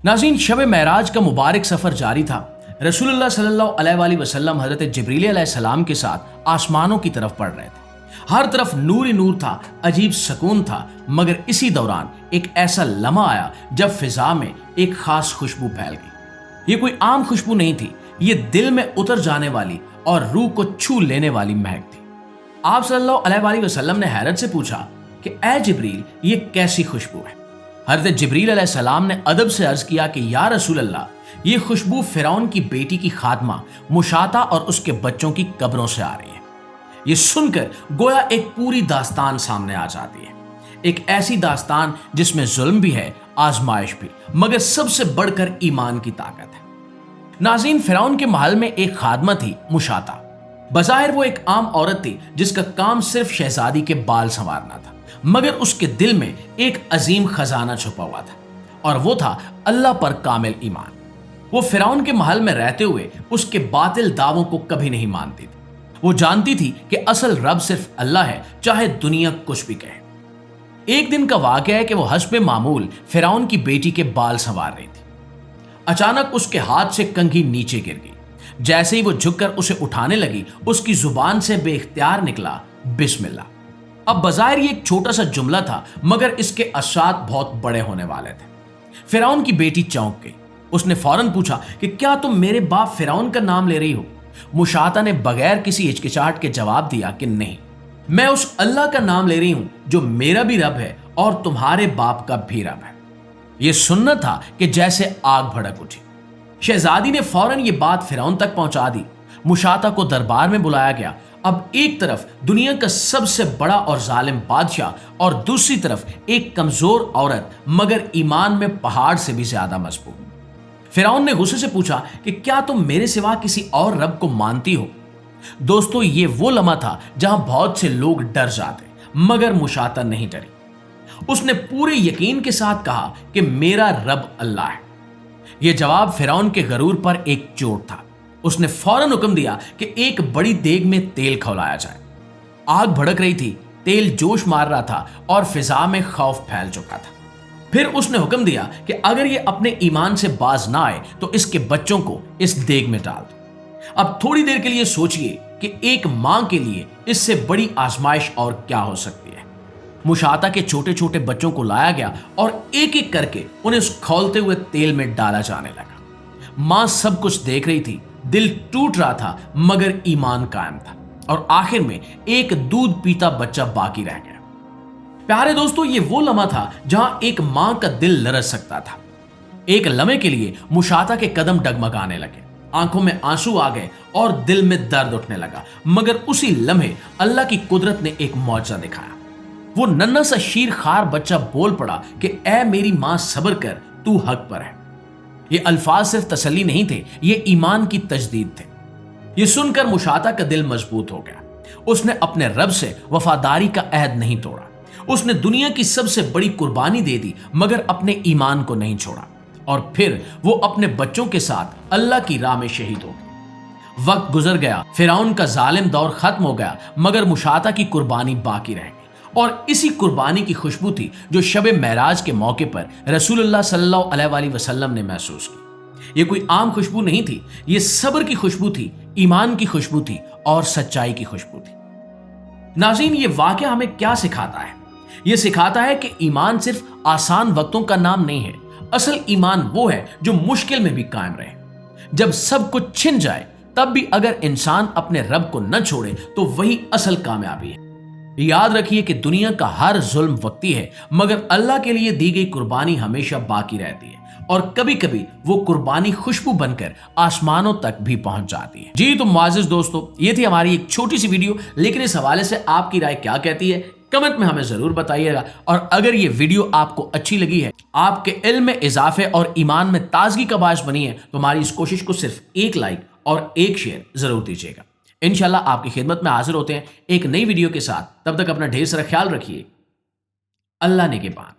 नाज़रीन, शब मेराज का मुबारक सफ़र जारी था। रसूलुल्लाह सल्लल्लाहु अलैहि वसल्लम हज़रत जिब्रील अलैहिस्सलाम के साथ आसमानों की तरफ बढ़ रहे थे। हर तरफ नूर ही नूर था, अजीब सुकून था। मगर इसी दौरान एक ऐसा लम्हा आया जब फिजा में एक खास खुशबू फैल गई। ये कोई आम खुशबू नहीं थी, ये दिल में उतर जाने वाली और रूह को छू लेने वाली महक थी। आप सल्लल्लाहु अलैहि वसल्लम ने हैरत से पूछा कि ऐ जिब्रील, ये कैसी खुशबू है? हज़रत जिब्रील अलैहिस्सलाम ने अदब से अर्ज किया कि या रसूल अल्लाह, ये खुशबू फिरौन की बेटी की खात्मा मुशाता और उसके बच्चों की कब्रों से आ रही है। ये सुनकर गोया एक पूरी दास्तान सामने आ जाती है, एक ऐसी दास्तान जिसमें जुल्म भी है, आजमाइश भी, मगर सबसे बढ़कर ईमान की ताकत है। नाज़रीन, फिरौन के महल में एक खादमा थी, मुशाता। बज़ाहिर वो एक आम औरत थी जिसका काम सिर्फ शहजादी के बाल संवारना था, मगर उसके दिल में एक अजीम खजाना छुपा हुआ था, और वो था अल्लाह पर कामिल ईमान। वो फिरौन के महल में रहते हुए उसके बातिल दावों को कभी नहीं मानती थी। वो जानती थी कि असल रब सिर्फ अल्लाह है, चाहे दुनिया कुछ भी कहे। एक दिन का वाक़या है कि वो हस्बे मामूल फिरौन की बेटी के बाल संवार रही थी। अचानक उसके हाथ से कंघी नीचे गिर गई। जैसे ही वो झुककर उसे उठाने लगी, उसकी जुबान से बेइख्तियार निकला बिस्मिल्लाह। अब बज़ाहिर ये एक छोटा सा जुमला था, मगर इसके असरात बहुत बड़े होने वाले थे। फिरौन की बेटी चौंक गई। उसने फौरन पूछा कि क्या तुम मेरे बाप फिरौन का नाम ले रही हो? मुशाता ने बगैर किसी हिचकिचाहट के जवाब दिया कि नहीं, मैं उस अल्लाह का नाम ले रही हूं जो मेरा भी रब है और तुम्हारे बाप का भी रब है। यह सुनना था कि जैसे आग भड़क उठी। शहजादी ने फौरन ये बात फिरौन तक पहुंचा दी। मुशाता को दरबार में बुलाया गया। अब एक तरफ दुनिया का सबसे बड़ा और जालिम बादशाह और दूसरी तरफ एक कमजोर औरत, मगर ईमान में पहाड़ से भी ज्यादा मजबूत। फिरौन ने गुस्से से पूछा कि क्या तुम मेरे सिवा किसी और रब को मानती हो? दोस्तों, ये वो लम्हा था जहां बहुत से लोग डर जाते, मगर मुशाता नहीं डरी। उसने पूरे यकीन के साथ कहा कि मेरा रब अल्लाह है। यह जवाब फिरौन के गरूर पर एक चोट था। उसने फौरन हुक्म दिया कि एक बड़ी देग में तेल खौलाया जाए। आग भड़क रही थी, तेल जोश मार रहा था और फिजा में खौफ फैल चुका था। फिर उसने हुक्म दिया कि अगर ये अपने ईमान से बाज ना आए तो इसके बच्चों को इस देग में डाल दो। अब थोड़ी देर के लिए सोचिए कि एक मां के लिए इससे बड़ी आजमाइश और क्या हो सकती है। मुशाता के छोटे छोटे बच्चों को लाया गया और एक एक करके उन्हें उस खौलते हुए तेल में डाला जाने लगा। मां सब कुछ देख रही थी, दिल टूट रहा था, मगर ईमान कायम था, और आखिर में एक दूध पीता बच्चा बाकी रह गया। प्यारे दोस्तों, ये वो लम्हा था जहां एक मां का दिल लरज सकता था। एक लम्हे के लिए मुशाता के कदम डगमगाने लगे, आंखों में आंसू आ गए और दिल में दर्द उठने लगा। मगर उसी लम्हे अल्लाह की कुदरत ने एक मौजज़ा दिखाया। वो नन्हा सा शीर खार बच्चा बोल पड़ा कि ऐ मेरी मां, सब्र कर, तू हक पर है। ये अल्फाज सिर्फ तसल्ली नहीं थे, ये ईमान की तजदीद थे। ये सुनकर मुशाता का दिल मजबूत हो गया। उसने अपने रब से वफादारी का अहद नहीं तोड़ा। उसने दुनिया की सबसे बड़ी कुर्बानी दे दी, मगर अपने ईमान को नहीं छोड़ा। और फिर वो अपने बच्चों के साथ अल्लाह की राह में शहीद हो गए। वक्त गुजर गया, फिरौन का जालिम दौर खत्म हो गया, मगर मुशाता की कुर्बानी बाकी रह गई। और इसी कुर्बानी की खुशबू थी जो शब मेराज के मौके पर रसूलुल्लाह सल्लल्लाहु अलैहि वसल्लम ने महसूस की। ये कोई आम खुशबू नहीं थी, ये सब्र की खुशबू थी, ईमान की खुशबू थी और सच्चाई की खुशबू थी। नाज़रीन, ये वाक़या हमें क्या सिखाता है? ये सिखाता है कि ईमान सिर्फ आसान वक्तों का नाम नहीं है। असल ईमान वो है जो मुश्किल में भी कायम रहे। जब सब कुछ छिन जाए तब भी अगर इंसान अपने रब को न छोड़े तो वही असल कामयाबी है। याद रखिए कि दुनिया का हर जुल्म वक्ती है, मगर अल्लाह के लिए दी गई कुर्बानी हमेशा बाकी रहती है, और कभी कभी वो कुर्बानी खुशबू बनकर आसमानों तक भी पहुंच जाती है। जी तो मुआज़िज़ दोस्तों, ये थी हमारी एक छोटी सी वीडियो, लेकिन इस हवाले से आपकी राय क्या कहती है कमेंट में हमें जरूर बताइएगा। और अगर ये वीडियो आपको अच्छी लगी है, आपके इल्म में इजाफे और ईमान में ताजगी का बायस बनी है, तो हमारी इस कोशिश को सिर्फ एक लाइक और एक शेयर जरूर दीजिएगा। इंशाल्लाह आपकी खिदमत में हाजिर होते हैं एक नई वीडियो के साथ। तब तक अपना ढेर सारा ख्याल रखिए। अल्लाह ने के बाद।